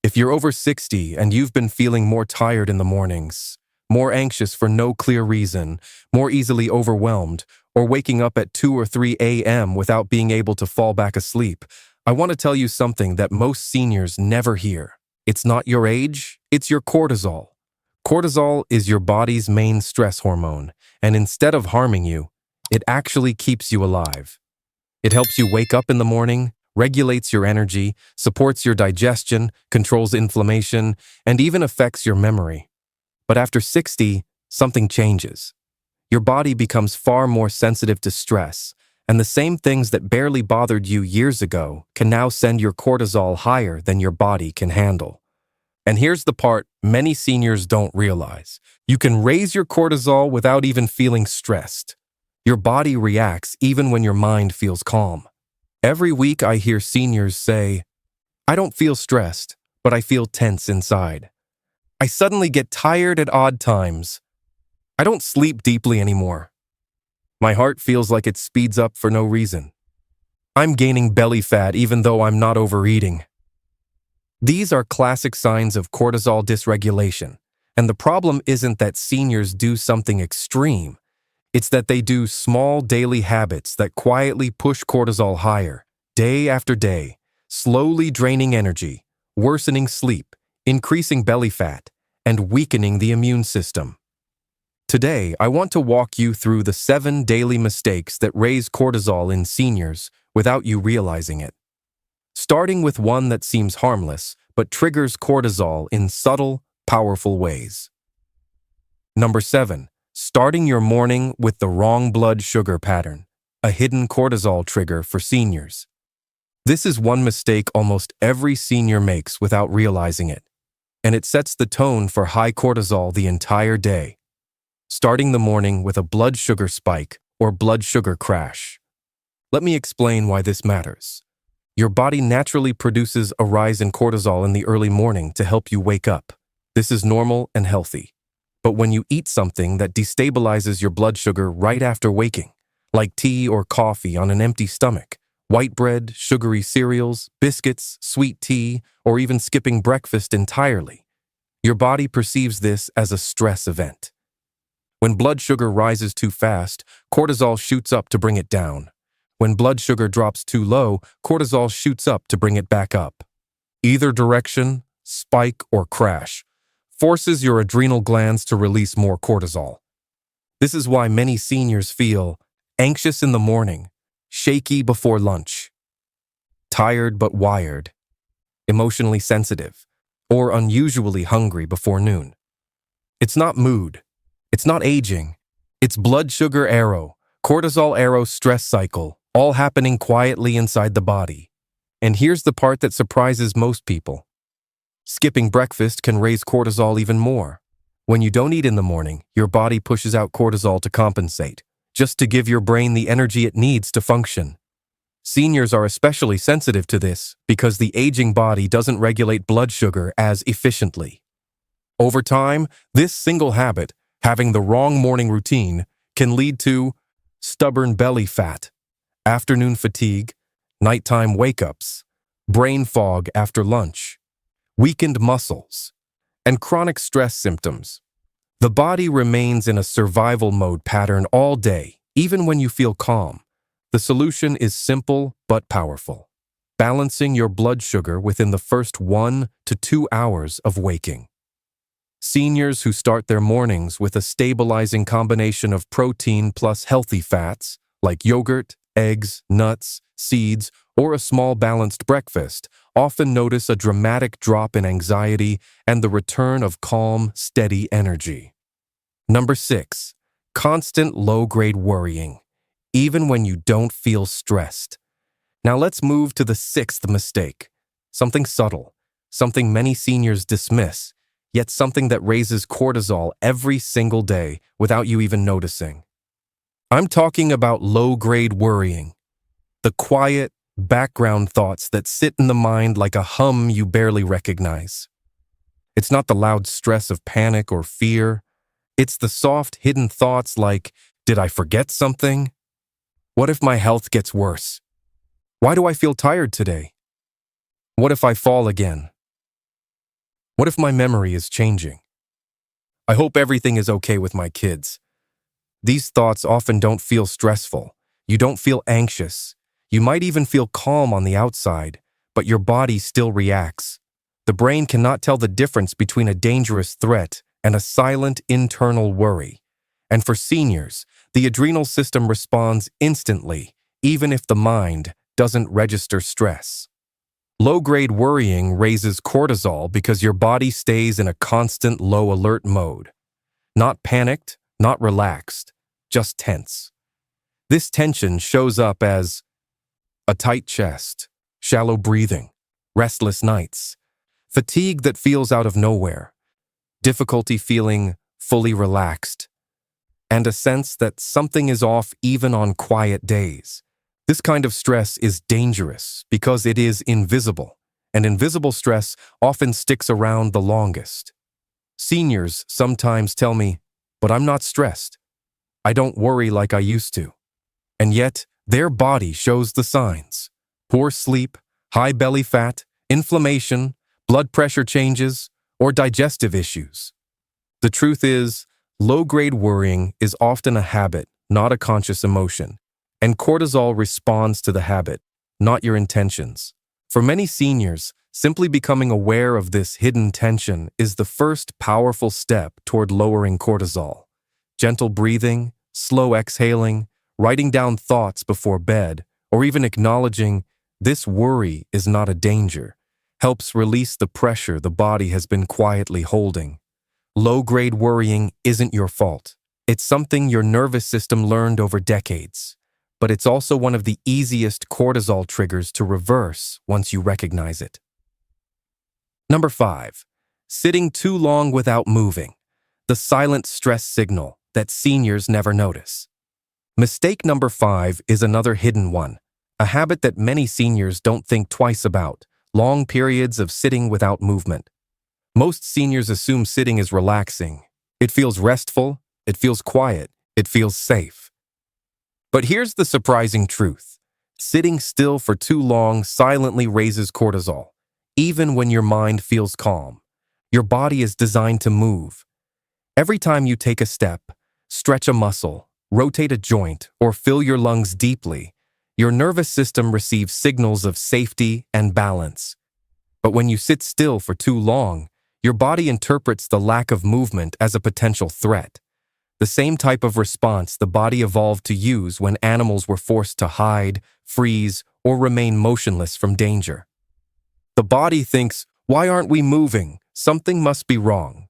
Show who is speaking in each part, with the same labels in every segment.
Speaker 1: If you're over 60 and you've been feeling more tired in the mornings, more anxious for no clear reason, more easily overwhelmed, or waking up at 2 or 3 a.m. without being able to fall back asleep, I want to tell you something that most seniors never hear. It's not your age, it's your cortisol. Cortisol is your body's main stress hormone, and instead of harming you, it actually keeps you alive. It helps you wake up in the morning, regulates your energy, supports your digestion, controls inflammation, and even affects your memory. But after 60, something changes. Your body becomes far more sensitive to stress, and the same things that barely bothered you years ago can now send your cortisol higher than your body can handle. And here's the part many seniors don't realize. You can raise your cortisol without even feeling stressed. Your body reacts even when your mind feels calm. Every week I hear seniors say, "I don't feel stressed, but I feel tense inside. I suddenly get tired at odd times. I don't sleep deeply anymore. My heart feels like it speeds up for no reason. I'm gaining belly fat even though I'm not overeating." These are classic signs of cortisol dysregulation, and the problem isn't that seniors do something extreme. It's that they do small daily habits that quietly push cortisol higher, day after day, slowly draining energy, worsening sleep, increasing belly fat, and weakening the immune system. Today, I want to walk you through the 7 daily mistakes that raise cortisol in seniors without you realizing it. Starting with one that seems harmless, but triggers cortisol in subtle, powerful ways. Number 7. Starting your morning with the wrong blood sugar pattern, a hidden cortisol trigger for seniors. This is one mistake almost every senior makes without realizing it, and it sets the tone for high cortisol the entire day. Starting the morning with a blood sugar spike or blood sugar crash. Let me explain why this matters. Your body naturally produces a rise in cortisol in the early morning to help you wake up. This is normal and healthy. But when you eat something that destabilizes your blood sugar right after waking, like tea or coffee on an empty stomach, white bread, sugary cereals, biscuits, sweet tea, or even skipping breakfast entirely, your body perceives this as a stress event. When blood sugar rises too fast, cortisol shoots up to bring it down. When blood sugar drops too low, cortisol shoots up to bring it back up. Either direction, spike or crash, forces your adrenal glands to release more cortisol. This is why many seniors feel anxious in the morning, shaky before lunch, tired but wired, emotionally sensitive, or unusually hungry before noon. It's not mood. It's not aging. It's blood sugar arrow, cortisol arrow stress cycle, all happening quietly inside the body. And here's the part that surprises most people. Skipping breakfast can raise cortisol even more. When you don't eat in the morning, your body pushes out cortisol to compensate, just to give your brain the energy it needs to function. Seniors are especially sensitive to this because the aging body doesn't regulate blood sugar as efficiently. Over time, this single habit, having the wrong morning routine, can lead to stubborn belly fat, afternoon fatigue, nighttime wake-ups, brain fog after lunch, weakened muscles, and chronic stress symptoms. The body remains in a survival mode pattern all day, even when you feel calm. The solution is simple but powerful. Balancing your blood sugar within the first 1 to 2 hours of waking. Seniors who start their mornings with a stabilizing combination of protein plus healthy fats, like yogurt, eggs, nuts, seeds, or a small balanced breakfast, often notice a dramatic drop in anxiety and the return of calm, steady energy. Number 6. Constant low-grade worrying, even when you don't feel stressed. Now let's move to the 6th mistake. Something subtle, something many seniors dismiss, yet something that raises cortisol every single day without you even noticing. I'm talking about low-grade worrying, the quiet, background thoughts that sit in the mind like a hum you barely recognize. It's not the loud stress of panic or fear. It's the soft, hidden thoughts like, did I forget something? What if my health gets worse? Why do I feel tired today? What if I fall again? What if my memory is changing? I hope everything is okay with my kids. These thoughts often don't feel stressful. You don't feel anxious. You might even feel calm on the outside, but your body still reacts. The brain cannot tell the difference between a dangerous threat and a silent internal worry. And for seniors, the adrenal system responds instantly, even if the mind doesn't register stress. Low-grade worrying raises cortisol because your body stays in a constant low alert mode. Not panicked, not relaxed, just tense. This tension shows up as a tight chest, shallow breathing, restless nights, fatigue that feels out of nowhere, difficulty feeling fully relaxed, and a sense that something is off even on quiet days. This kind of stress is dangerous because it is invisible, and invisible stress often sticks around the longest. Seniors sometimes tell me, "But I'm not stressed. I don't worry like I used to." And yet, their body shows the signs. Poor sleep, high belly fat, inflammation, blood pressure changes, or digestive issues. The truth is, low-grade worrying is often a habit, not a conscious emotion, and cortisol responds to the habit, not your intentions. For many seniors, simply becoming aware of this hidden tension is the first powerful step toward lowering cortisol. Gentle breathing, slow exhaling, writing down thoughts before bed, or even acknowledging this worry is not a danger, helps release the pressure the body has been quietly holding. Low-grade worrying isn't your fault. It's something your nervous system learned over decades. But it's also one of the easiest cortisol triggers to reverse once you recognize it. Number 5. Sitting too long without moving. The silent stress signal that seniors never notice. Mistake number 5 is another hidden one, a habit that many seniors don't think twice about: long periods of sitting without movement. Most seniors assume sitting is relaxing. It feels restful, it feels quiet, it feels safe. But here's the surprising truth. Sitting still for too long silently raises cortisol, even when your mind feels calm. Your body is designed to move. Every time you take a step, stretch a muscle, rotate a joint, or fill your lungs deeply, your nervous system receives signals of safety and balance. But when you sit still for too long, your body interprets the lack of movement as a potential threat. The same type of response the body evolved to use when animals were forced to hide, freeze, or remain motionless from danger. The body thinks, "Why aren't we moving? Something must be wrong."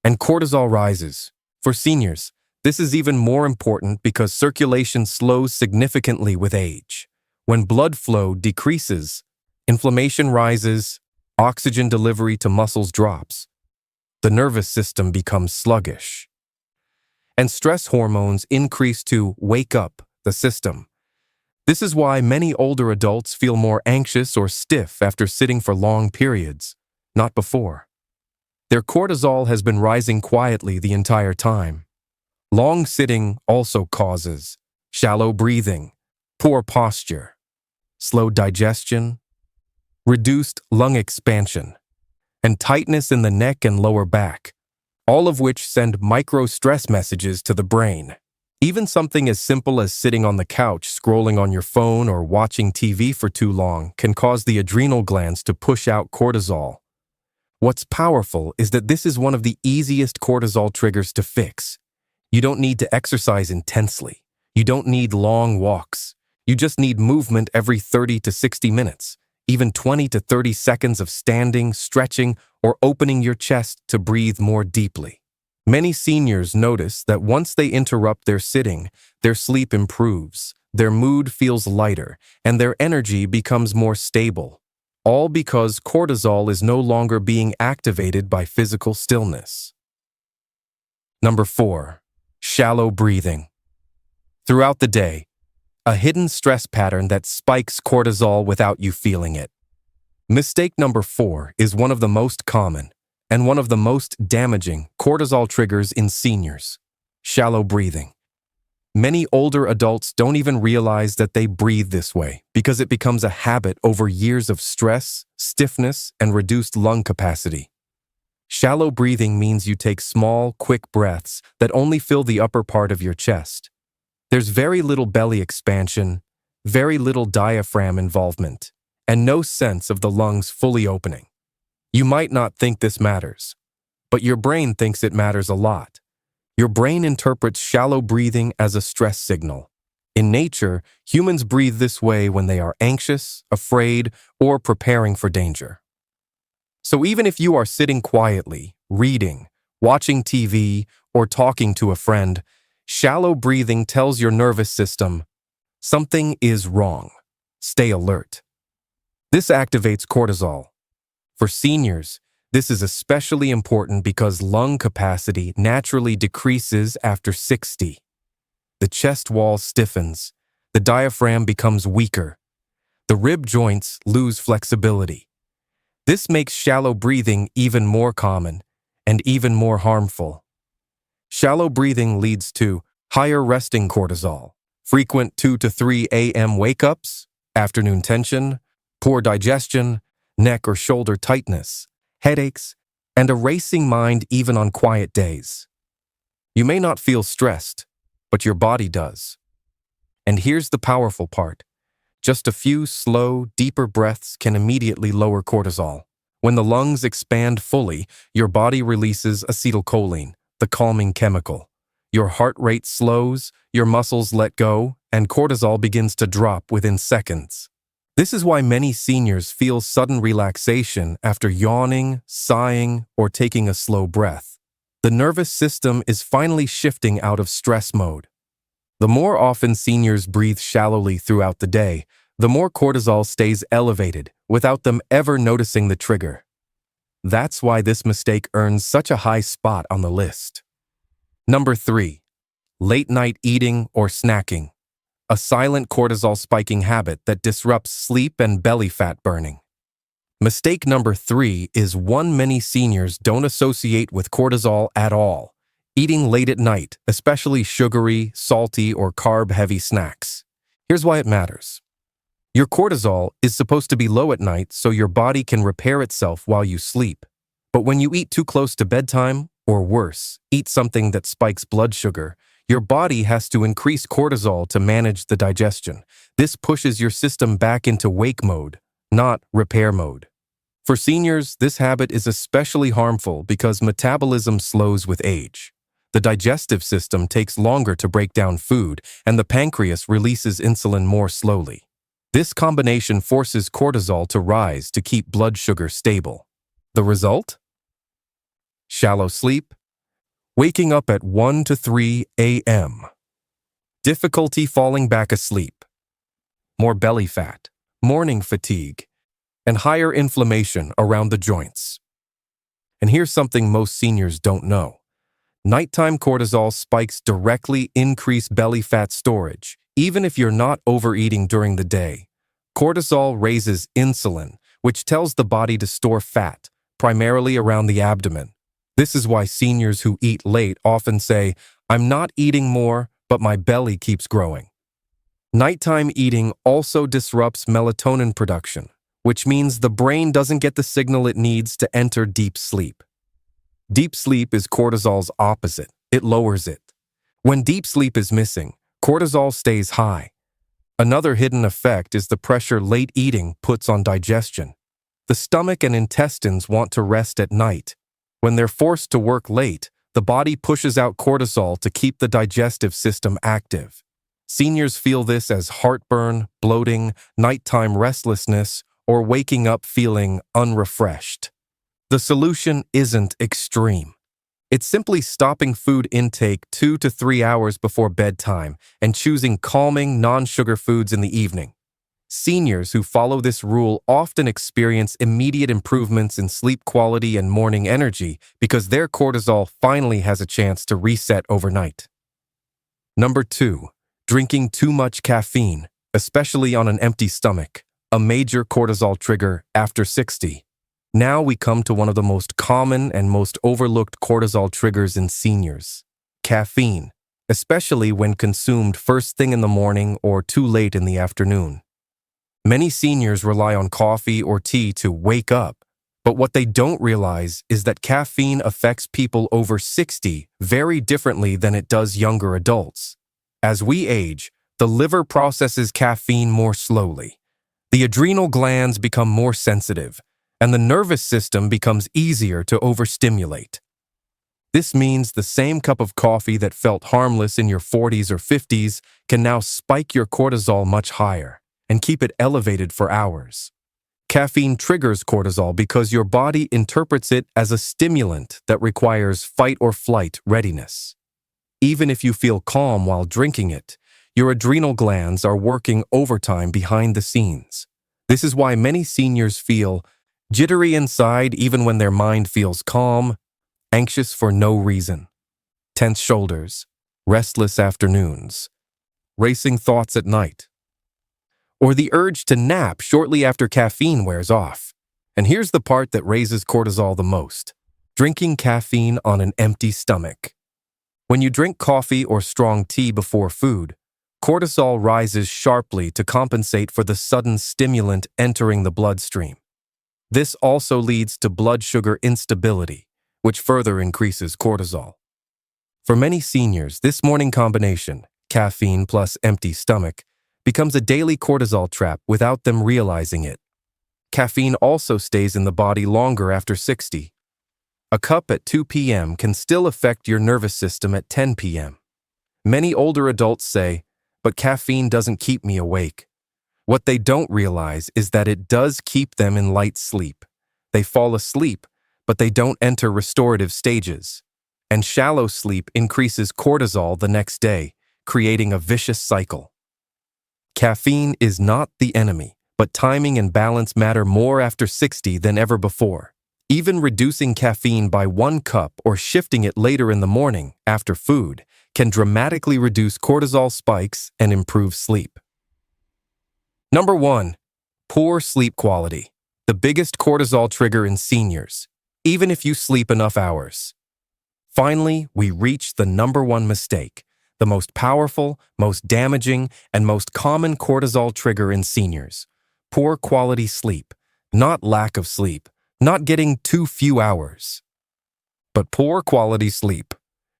Speaker 1: And cortisol rises. For seniors, this is even more important because circulation slows significantly with age. When blood flow decreases, inflammation rises, oxygen delivery to muscles drops. The nervous system becomes sluggish. And stress hormones increase to wake up the system. This is why many older adults feel more anxious or stiff after sitting for long periods, not before. Their cortisol has been rising quietly the entire time. Long sitting also causes shallow breathing, poor posture, slow digestion, reduced lung expansion, and tightness in the neck and lower back, all of which send micro-stress messages to the brain. Even something as simple as sitting on the couch scrolling on your phone or watching TV for too long can cause the adrenal glands to push out cortisol. What's powerful is that this is one of the easiest cortisol triggers to fix. You don't need to exercise intensely. You don't need long walks. You just need movement every 30 to 60 minutes, even 20 to 30 seconds of standing, stretching, or opening your chest to breathe more deeply. Many seniors notice that once they interrupt their sitting, their sleep improves, their mood feels lighter, and their energy becomes more stable, all because cortisol is no longer being activated by physical stillness. Number 4. Shallow breathing. Throughout the day, a hidden stress pattern that spikes cortisol without you feeling it. Mistake number 4 is one of the most common and one of the most damaging cortisol triggers in seniors: shallow breathing. Many older adults don't even realize that they breathe this way because it becomes a habit over years of stress, stiffness, and reduced lung capacity. Shallow breathing means you take small, quick breaths that only fill the upper part of your chest. There's very little belly expansion, very little diaphragm involvement, and no sense of the lungs fully opening. You might not think this matters, but your brain thinks it matters a lot. Your brain interprets shallow breathing as a stress signal. In nature, humans breathe this way when they are anxious, afraid, or preparing for danger. So even if you are sitting quietly, reading, watching TV, or talking to a friend, shallow breathing tells your nervous system, something is wrong. Stay alert. This activates cortisol. For seniors, this is especially important because lung capacity naturally decreases after 60. The chest wall stiffens, the diaphragm becomes weaker, the rib joints lose flexibility. This makes shallow breathing even more common and even more harmful. Shallow breathing leads to higher resting cortisol, frequent 2 to 3 a.m. wake-ups, afternoon tension, poor digestion, neck or shoulder tightness, headaches, and a racing mind even on quiet days. You may not feel stressed, but your body does. And here's the powerful part. Just a few slow, deeper breaths can immediately lower cortisol. When the lungs expand fully, your body releases acetylcholine, the calming chemical. Your heart rate slows, your muscles let go, and cortisol begins to drop within seconds. This is why many seniors feel sudden relaxation after yawning, sighing, or taking a slow breath. The nervous system is finally shifting out of stress mode. The more often seniors breathe shallowly throughout the day, the more cortisol stays elevated without them ever noticing the trigger. That's why this mistake earns such a high spot on the list. Number 3. Late night eating or snacking. A silent cortisol spiking habit that disrupts sleep and belly fat burning. Mistake number 3 is one many seniors don't associate with cortisol at all: eating late at night, especially sugary, salty, or carb-heavy snacks. Here's why it matters. Your cortisol is supposed to be low at night so your body can repair itself while you sleep. But when you eat too close to bedtime, or worse, eat something that spikes blood sugar, your body has to increase cortisol to manage the digestion. This pushes your system back into wake mode, not repair mode. For seniors, this habit is especially harmful because metabolism slows with age. The digestive system takes longer to break down food, and the pancreas releases insulin more slowly. This combination forces cortisol to rise to keep blood sugar stable. The result? Shallow sleep, waking up at 1 to 3 a.m., difficulty falling back asleep, more belly fat, morning fatigue, and higher inflammation around the joints. And here's something most seniors don't know. Nighttime cortisol spikes directly increase belly fat storage, even if you're not overeating during the day. Cortisol raises insulin, which tells the body to store fat, primarily around the abdomen. This is why seniors who eat late often say, "I'm not eating more, but my belly keeps growing." Nighttime eating also disrupts melatonin production, which means the brain doesn't get the signal it needs to enter deep sleep. Deep sleep is cortisol's opposite. It lowers it. When deep sleep is missing, cortisol stays high. Another hidden effect is the pressure late eating puts on digestion. The stomach and intestines want to rest at night. When they're forced to work late, the body pushes out cortisol to keep the digestive system active. Seniors feel this as heartburn, bloating, nighttime restlessness, or waking up feeling unrefreshed. The solution isn't extreme. It's simply stopping food intake 2 to 3 hours before bedtime and choosing calming, non-sugar foods in the evening. Seniors who follow this rule often experience immediate improvements in sleep quality and morning energy because their cortisol finally has a chance to reset overnight. Number 2, drinking too much caffeine, especially on an empty stomach, a major cortisol trigger after 60. Now we come to one of the most common and most overlooked cortisol triggers in seniors: caffeine, especially when consumed first thing in the morning or too late in the afternoon. Many seniors rely on coffee or tea to wake up, But what they don't realize is that caffeine affects people over 60 very differently than it does younger adults. As we age, the liver processes caffeine more slowly. The adrenal glands become more sensitive, and the nervous system becomes easier to overstimulate. This means the same cup of coffee that felt harmless in your 40s or 50s can now spike your cortisol much higher and keep it elevated for hours. Caffeine triggers cortisol because your body interprets it as a stimulant that requires fight or flight readiness. Even if you feel calm while drinking it, your adrenal glands are working overtime behind the scenes. This is why many seniors feel jittery inside even when their mind feels calm, anxious for no reason, tense shoulders, restless afternoons, racing thoughts at night, or the urge to nap shortly after caffeine wears off. And here's the part that raises cortisol the most: drinking caffeine on an empty stomach. When you drink coffee or strong tea before food, cortisol rises sharply to compensate for the sudden stimulant entering the bloodstream. This also leads to blood sugar instability, which further increases cortisol. For many seniors, this morning combination, caffeine plus empty stomach, becomes a daily cortisol trap without them realizing it. Caffeine also stays in the body longer after 60. A cup at 2 p.m. can still affect your nervous system at 10 p.m. Many older adults say, "But caffeine doesn't keep me awake." What they don't realize is that it does keep them in light sleep. They fall asleep, but they don't enter restorative stages. And shallow sleep increases cortisol the next day, creating a vicious cycle. Caffeine is not the enemy, but timing and balance matter more after 60 than ever before. Even reducing caffeine by 1 cup or shifting it later in the morning, after food, can dramatically reduce cortisol spikes and improve sleep. Number 1. Poor sleep quality. The biggest cortisol trigger in seniors, even if you sleep enough hours. Finally, we reach the number 1 mistake, the most powerful, most damaging, and most common cortisol trigger in seniors: poor quality sleep. Not lack of sleep, not getting too few hours, but poor quality sleep.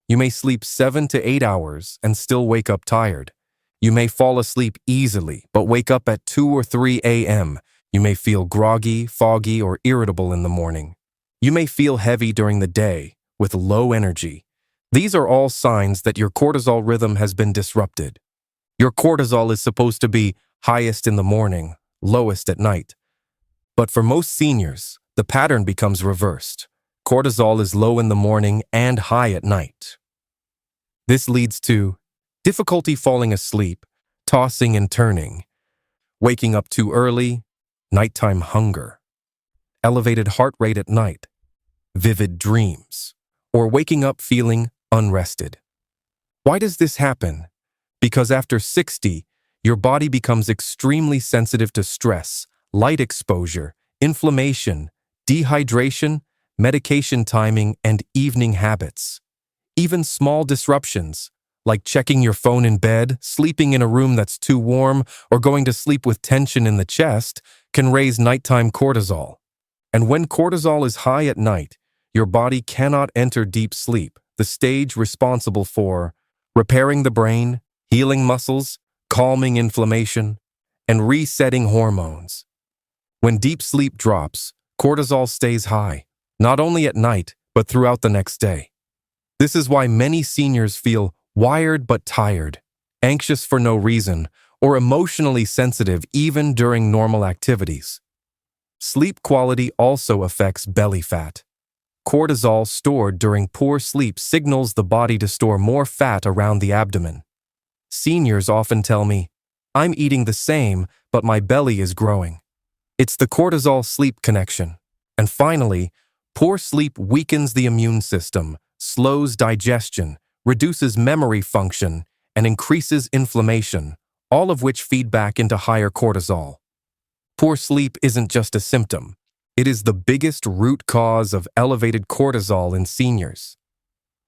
Speaker 1: You may sleep 7 to 8 hours and still wake up tired. You may fall asleep easily, but wake up at 2 or 3 a.m. You may feel groggy, foggy, or irritable in the morning. You may feel heavy during the day, with low energy. These are all signs that your cortisol rhythm has been disrupted. Your cortisol is supposed to be highest in the morning, lowest at night. But for most seniors, the pattern becomes reversed. Cortisol is low in the morning and high at night. This leads to difficulty falling asleep, tossing and turning, waking up too early, nighttime hunger, elevated heart rate at night, vivid dreams, or waking up feeling unrested. Why does this happen? Because after 60, your body becomes extremely sensitive to stress, light exposure, inflammation, dehydration, medication timing, and evening habits. Even small disruptions, like checking your phone in bed, sleeping in a room that's too warm, or going to sleep with tension in the chest, can raise nighttime cortisol. And when cortisol is high at night, your body cannot enter deep sleep, the stage responsible for repairing the brain, healing muscles, calming inflammation, and resetting hormones. When deep sleep drops, cortisol stays high, not only at night, but throughout the next day. This is why many seniors feel wired but tired, anxious for no reason, or emotionally sensitive even during normal activities. Sleep quality also affects belly fat. Cortisol stored during poor sleep signals the body to store more fat around the abdomen. Seniors often tell me, "I'm eating the same, but my belly is growing." It's the cortisol-sleep connection. And finally, poor sleep weakens the immune system, slows digestion, reduces memory function, and increases inflammation, all of which feed back into higher cortisol. Poor sleep isn't just a symptom. It is the biggest root cause of elevated cortisol in seniors.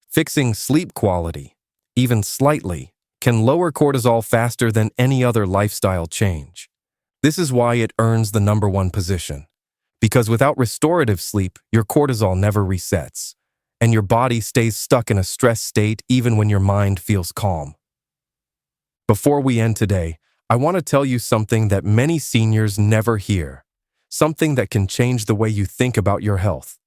Speaker 1: Fixing sleep quality, even slightly, can lower cortisol faster than any other lifestyle change. This is why it earns the number 1 position, Because without restorative sleep, your cortisol never resets, and your body stays stuck in a stress state even when your mind feels calm. Before we end today, I want to tell you something that many seniors never hear, something that can change the way you think about your health.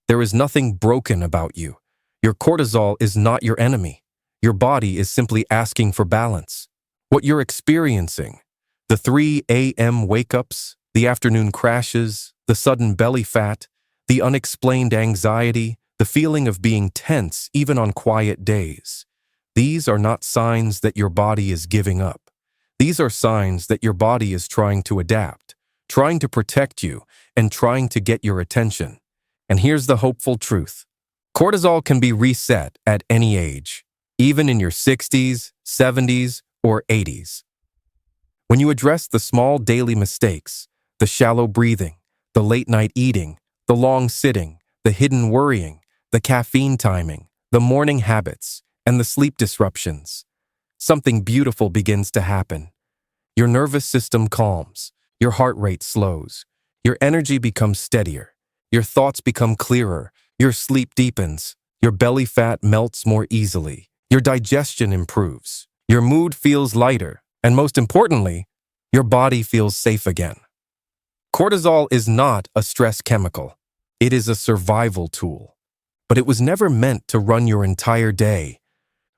Speaker 1: There is nothing broken about you. Your cortisol is not your enemy. Your body is simply asking for balance. What you're experiencing, the 3 a.m. wake-ups, the afternoon crashes, the sudden belly fat, the unexplained anxiety, the feeling of being tense even on quiet days. These are not signs that your body is giving up. These are signs that your body is trying to adapt, trying to protect you, and trying to get your attention. And here's the hopeful truth. Cortisol can be reset at any age, even in your 60s, 70s, or 80s. When you address the small daily mistakes, the shallow breathing, the late-night eating, the long sitting, the hidden worrying, the caffeine timing, the morning habits, and the sleep disruptions, something beautiful begins to happen. Your nervous system calms, your heart rate slows, your energy becomes steadier, your thoughts become clearer, your sleep deepens, your belly fat melts more easily, your digestion improves, your mood feels lighter, and most importantly, your body feels safe again. Cortisol is not a stress chemical. It is a survival tool. But it was never meant to run your entire day.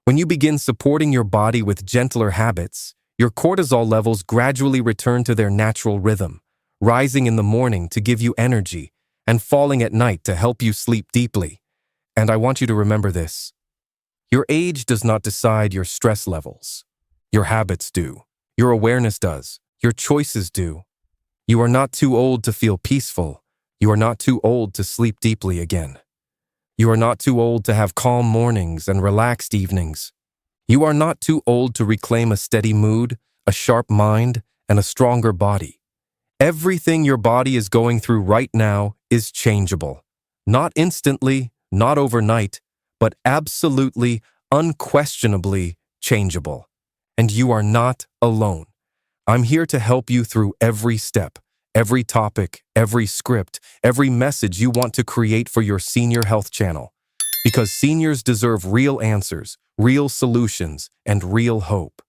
Speaker 1: When you begin supporting your body with gentler habits, your cortisol levels gradually return to their natural rhythm, rising in the morning to give you energy and falling at night to help you sleep deeply. And I want you to remember this. Your age does not decide your stress levels. Your habits do. Your awareness does. Your choices do. You are not too old to feel peaceful. You are not too old to sleep deeply again. You are not too old to have calm mornings and relaxed evenings. You are not too old to reclaim a steady mood, a sharp mind, and a stronger body. Everything your body is going through right now is changeable. Not instantly, not overnight, but absolutely, unquestionably changeable. And you are not alone. I'm here to help you through every step, every topic, every script, every message you want to create for your senior health channel. Because seniors deserve real answers, real solutions, and real hope.